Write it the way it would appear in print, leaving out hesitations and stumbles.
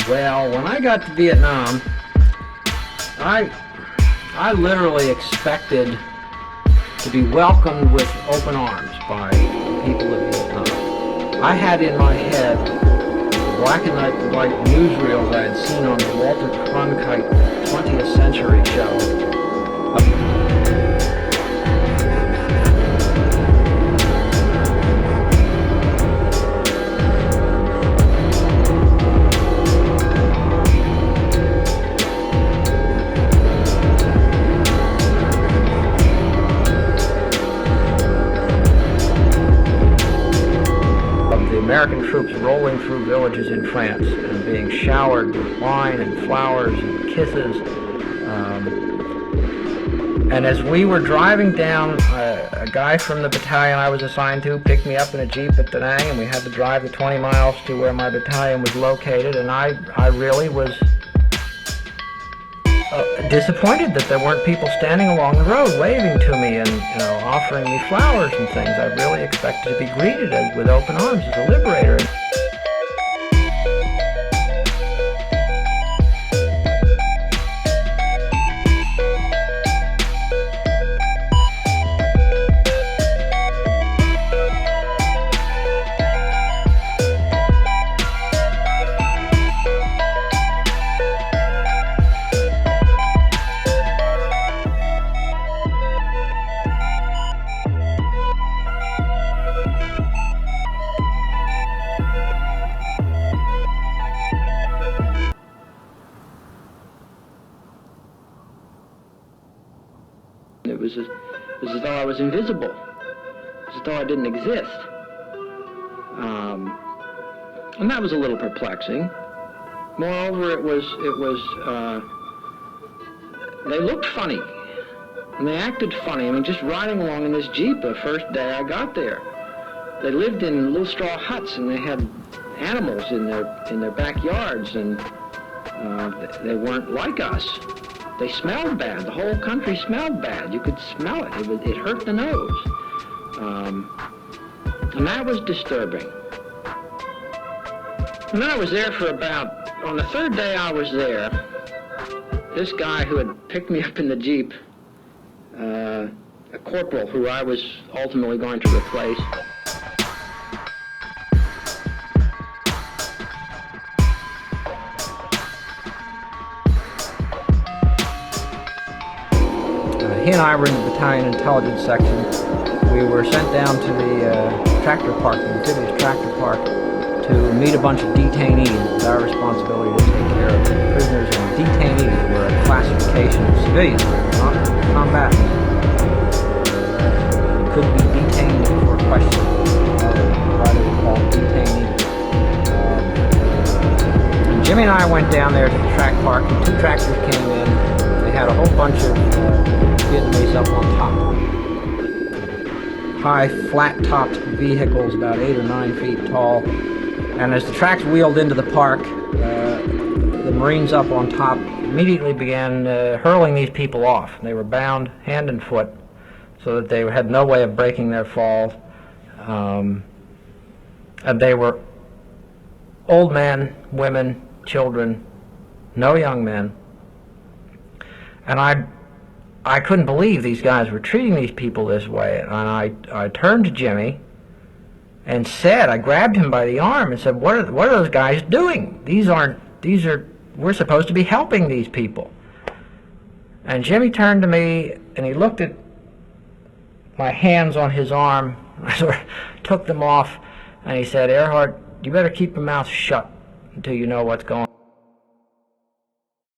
Well, when I got to Vietnam, I literally expected to be welcomed with open arms by the people of Vietnam. I had in my head the black and white newsreels I had seen on the Walter Cronkite 20th Century show. American troops rolling through villages in France and being showered with wine and flowers and kisses. And as we were driving down, a guy from the battalion I was assigned to picked me up in a Jeep at Da Nang, and we had to drive the 20 miles to where my battalion was located, and I really was disappointed that there weren't people standing along the road waving to me and offering me flowers and things. I really expected to be greeted with open arms as a liberator. It was as though I was invisible, as though I didn't exist. And that was a little perplexing. Moreover, they looked funny, and they acted funny. I mean, just riding along in this Jeep the first day I got there. They lived in little straw huts, and they had animals in their backyards, and they weren't like us. They smelled bad. The whole country smelled bad. You could smell it. It hurt the nose. And that was disturbing. And then I was there for on the third day I was there, this guy who had picked me up in the Jeep, a corporal who I was ultimately going to replace, he and I were in the battalion intelligence section. We were sent down to the tractor park, the amphibious tractor park, to meet a bunch of detainees. It was our responsibility to take care of prisoners, and detainees were a classification of civilians, not combatants. You couldn't be detained for questioning. Why they were called detainees. And Jimmy and I went down there to the track park, and 2 tractors came in. They had a whole bunch of Vietnamese up on top. High, flat-topped vehicles, about 8 or 9 feet tall. And as the tracks wheeled into the park, the Marines up on top immediately began hurling these people off. They were bound hand and foot so that they had no way of breaking their fall. And they were old men, women, children, no young men. And I couldn't believe these guys were treating these people this way. And I turned to Jimmy and I grabbed him by the arm and said, what are those guys doing? We're supposed to be helping these people. And Jimmy turned to me and he looked at my hands on his arm. I sort of took them off and he said, Earhart, you better keep your mouth shut until you know what's going on.